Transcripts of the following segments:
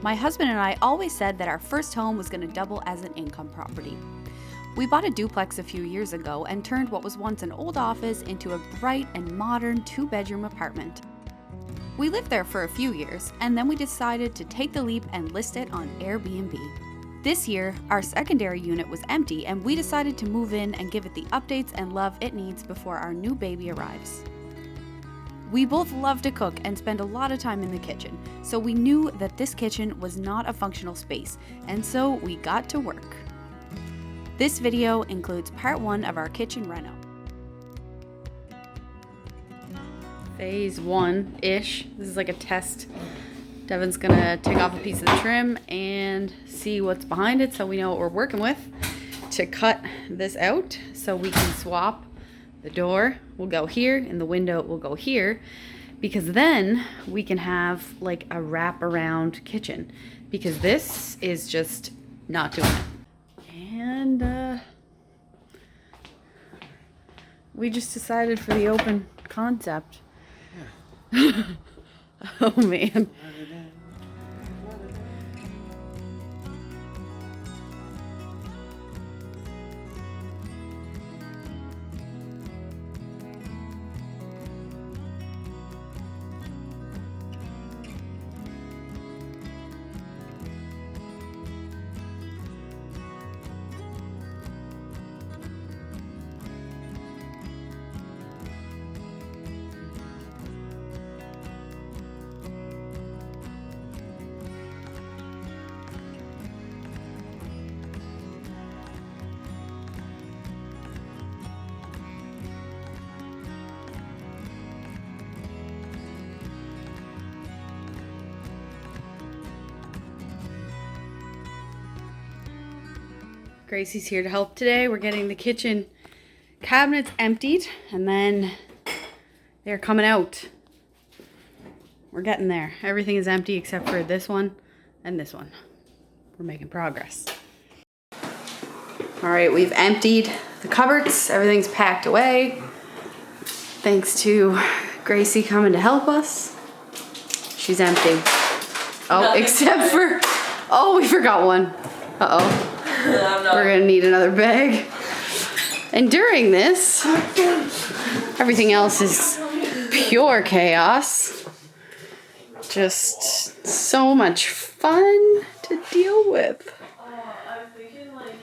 My husband and I always said that our first home was going to double as an income property. We bought a duplex a few years ago and turned what was once an old office into a bright and modern 2-bedroom apartment. We lived there for a few years, and then we decided to take the leap and list it on Airbnb. This year, our secondary unit was empty, and we decided to move in and give it the updates and love it needs before our new baby arrives. We both love to cook and spend a lot of time in the kitchen, so we knew that this kitchen was not a functional space, and so we got to work. This video includes part 1 of our kitchen reno. Phase 1-ish. This is like a test. Devin's gonna take off a piece of the trim and see what's behind it so we know what we're working with to cut this out so we can swap. The door will go here and the window will go here, because then we can have like a wrap-around kitchen, because this is just not doing it. And we just decided for the open concept. Oh man. Gracie's here to help today. We're getting the kitchen cabinets emptied, and then they're coming out. We're getting there. Everything is empty except for this one and this one. We're making progress. All right, we've emptied the cupboards. Everything's packed away. Thanks to Gracie coming to help us. She's empty. Oh, except for, oh, we forgot one. Uh-oh. We're gonna need another bag. And during this, everything else is pure chaos. Just so much fun to deal with.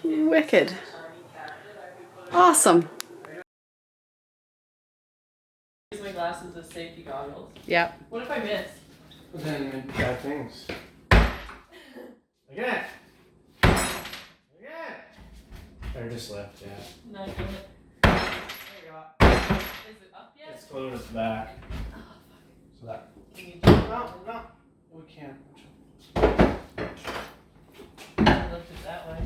Wicked. Awesome. Use my glasses as safety goggles. Yep. What if I miss? Well, then you meant bad things. Again. Or just left, yeah. No, do it. There you go. Is it up yet? It's glued at the back. Oh, So that. fuck. Can you do it? No, we can't. I lift it that way.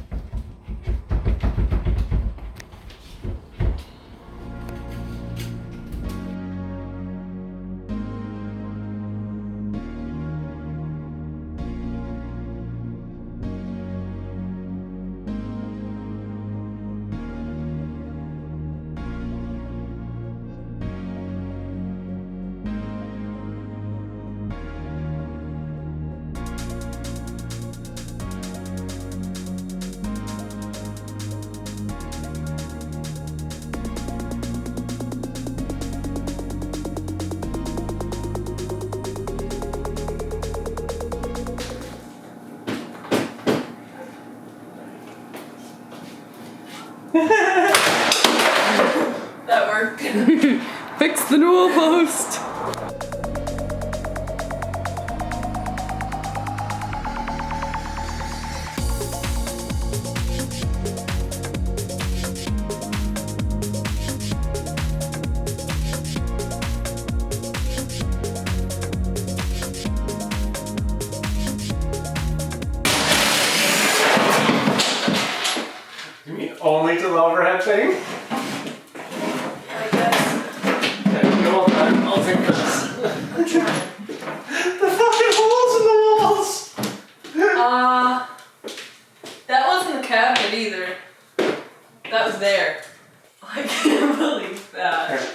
That worked. Fix the newel post. You mean only to the overhead thing? I guess. Yeah, you want that? I'll take this. I'm trying. The fucking holes in the walls! That wasn't the cabinet either. That was there. I can't believe that. Here.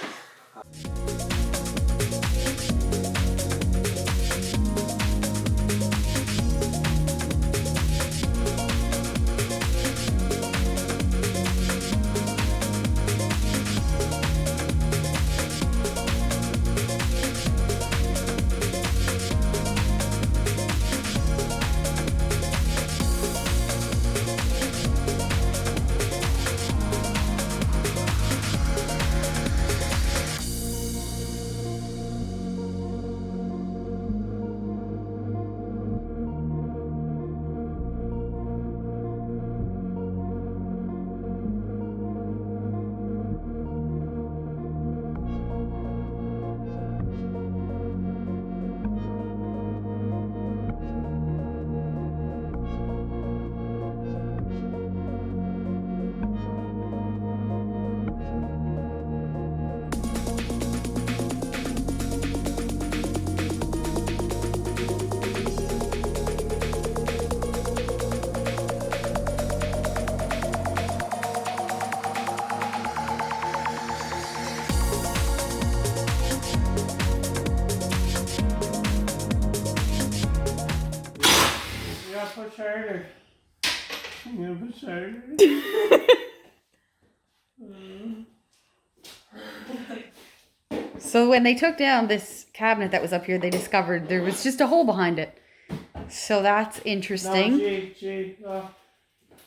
gotta push harder. You gotta push harder. So when they took down this cabinet that was up here, they discovered there was just a hole behind it. So that's interesting. No, G,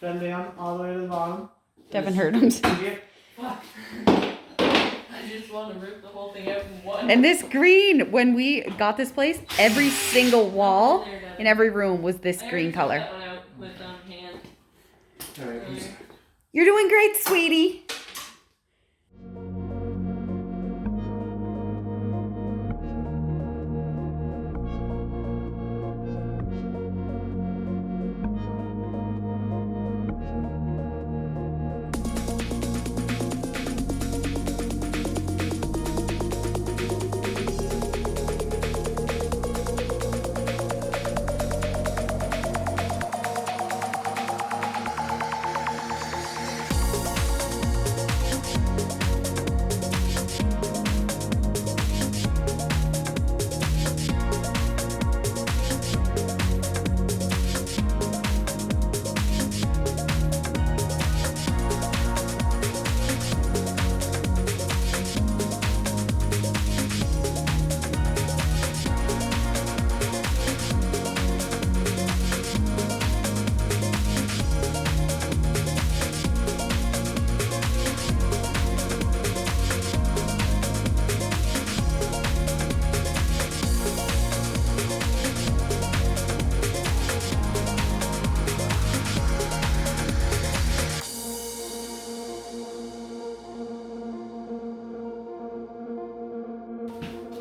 bend down all the way to the bottom. Devin heard him. Fuck. I just want to rip the whole thing out in one. And this green, when we got this place, every single wall in every room was this green color. That one out with hand. Alright, You're doing great, sweetie.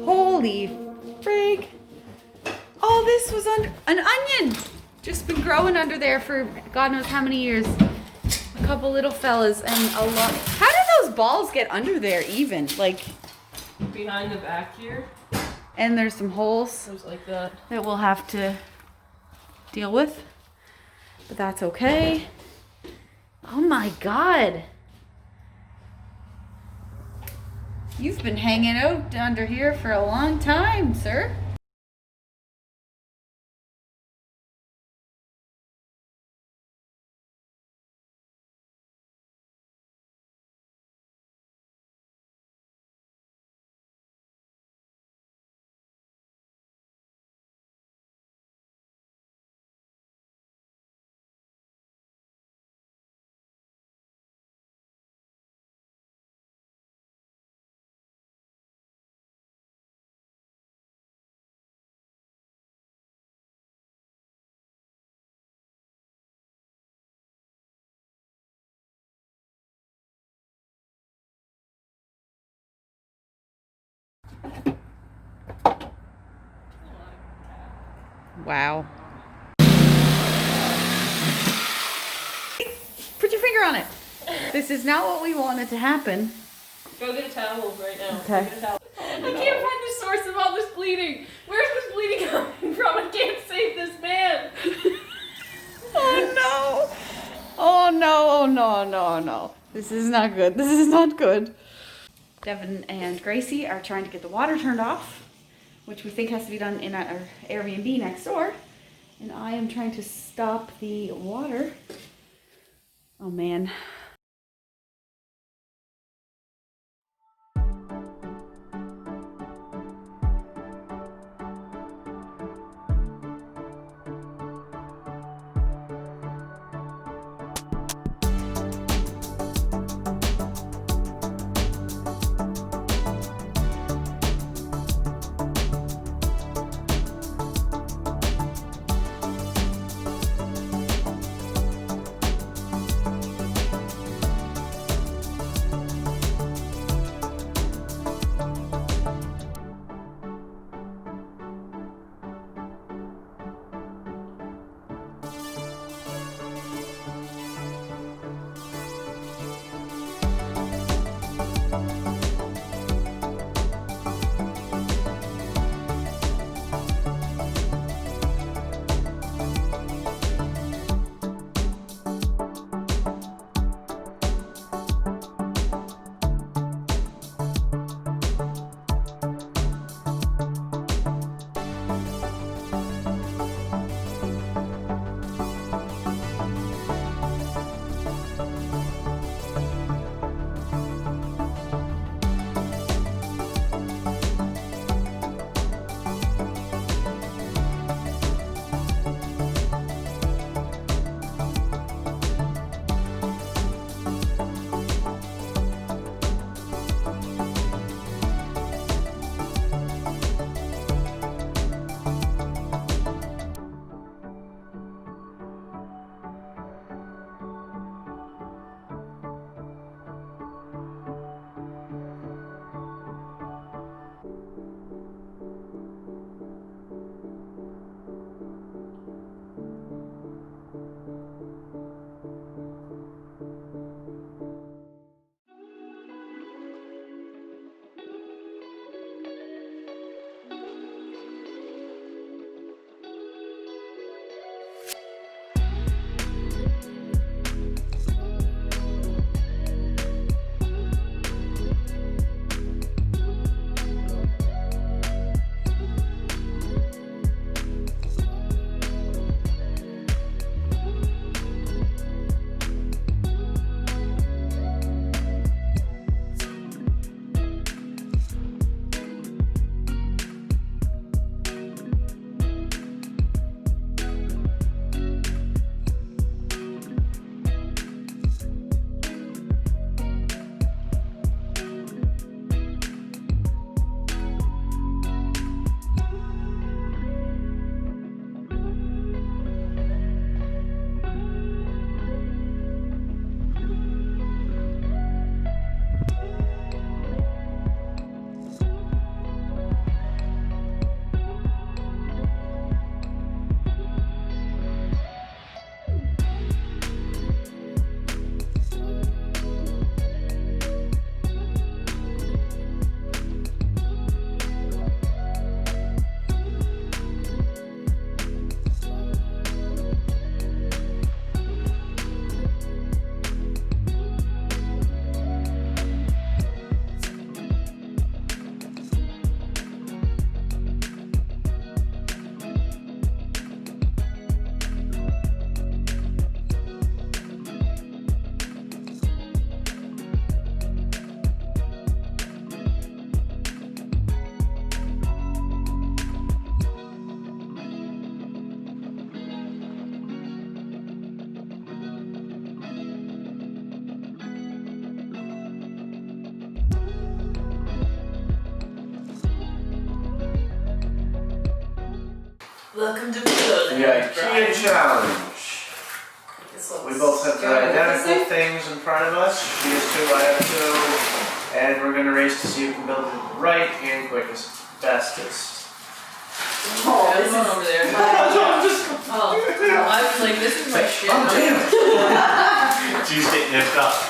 Holy frig. Oh, this was under an onion. Just been growing under there for God knows how many years. A couple little fellas and a lot. How did those balls get under there even? Like, Behind the back here. and there's some holes There's like that. that we'll have to deal with. But that's okay. Oh my God. You've been hanging out under here for a long time, sir. Wow. Put your finger on it. This is not what we wanted to happen. Go get a towel right now. Okay. Go get a towel. I can't find the source of all this bleeding. Where's this bleeding coming from? I can't save this man. Oh no. Oh no, oh no, no, no. This is not good. This is not good. Devin and Gracie are trying to get the water turned off, which we think has to be done in our Airbnb next door. And I am trying to stop the water. Oh man. Welcome to the The IKEA challenge. We both have identical things in front of us. She has 2, I have 2. And we're going to race to see who can build it right and quickest, fastest. Oh, this is over there. Oh, I was like, this is my shit. Oh, damn. She's getting nipped up.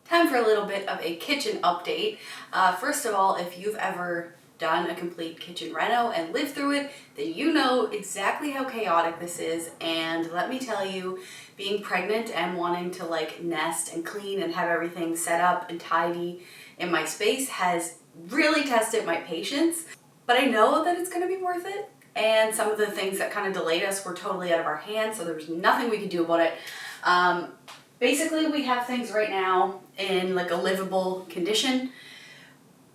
Time for a little bit of a kitchen update. First of all, if you've ever done a complete kitchen reno and lived through it, then you know exactly how chaotic this is. And let me tell you, being pregnant and wanting to like nest and clean and have everything set up and tidy in my space has really tested my patience. But I know that it's gonna be worth it. And some of the things that kind of delayed us were totally out of our hands, so there was nothing we could do about it. Basically, we have things right now in like a livable condition.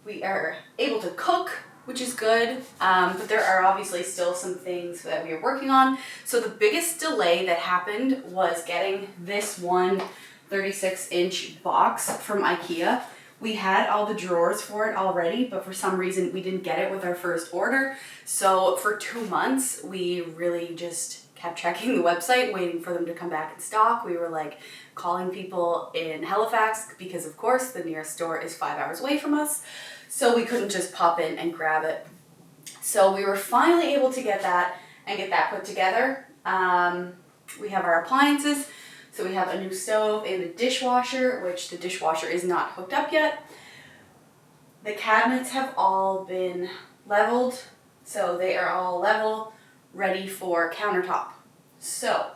We are able to cook, which is good, but there are obviously still some things that we are working on. So the biggest delay that happened was getting this one 36-inch box from IKEA. We had all the drawers for it already, but for some reason we didn't get it with our first order. So for 2 months, we really just kept checking the website, waiting for them to come back in stock. We were like calling people in Halifax because of course the nearest store is 5 hours away from us. So we couldn't just pop in and grab it. So we were finally able to get that and get that put together. We have our appliances. So we have a new stove and a dishwasher, which the dishwasher is not hooked up yet. The cabinets have all been leveled, so they are all level, ready for countertop. So,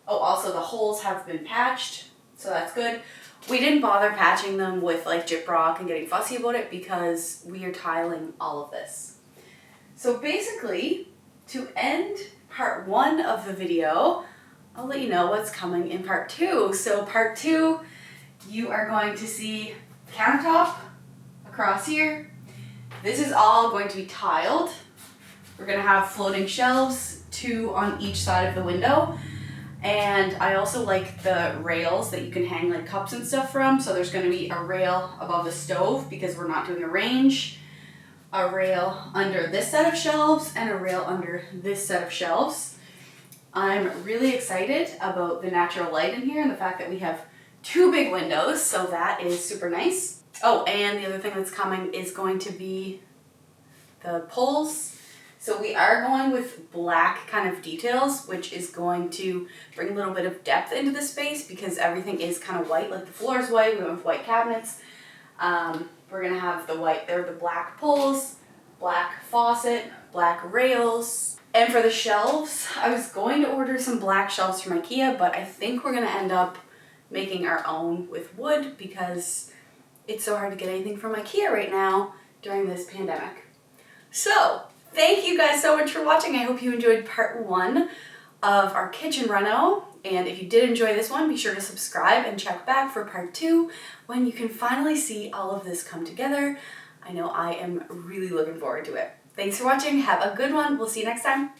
oh, also the holes have been patched, so that's good. We didn't bother patching them with like gyprock and getting fussy about it because we are tiling all of this. So basically, to end part 1 of the video, I'll let you know what's coming in part 2. So part 2, you are going to see countertop across here. This is all going to be tiled. We're gonna have floating shelves, 2 on each side of the window. And I also like the rails that you can hang like cups and stuff from. So there's gonna be a rail above the stove because we're not doing a range, a rail under this set of shelves, and a rail under this set of shelves. I'm really excited about the natural light in here and the fact that we have 2 big windows, so that is super nice. Oh, and the other thing that's coming is going to be the poles. So we are going with black kind of details, which is going to bring a little bit of depth into the space because everything is kind of white, like the floor is white, we went with white cabinets. We're gonna have the white, they're the black poles, black faucet, black rails. And for the shelves, I was going to order some black shelves from IKEA, but I think we're gonna end up making our own with wood because it's so hard to get anything from IKEA right now during this pandemic. So, thank you guys so much for watching. I hope you enjoyed part 1 of our kitchen reno. And if you did enjoy this one, be sure to subscribe and check back for part 2 when you can finally see all of this come together. I know I am really looking forward to it. Thanks for watching. Have a good one. We'll see you next time.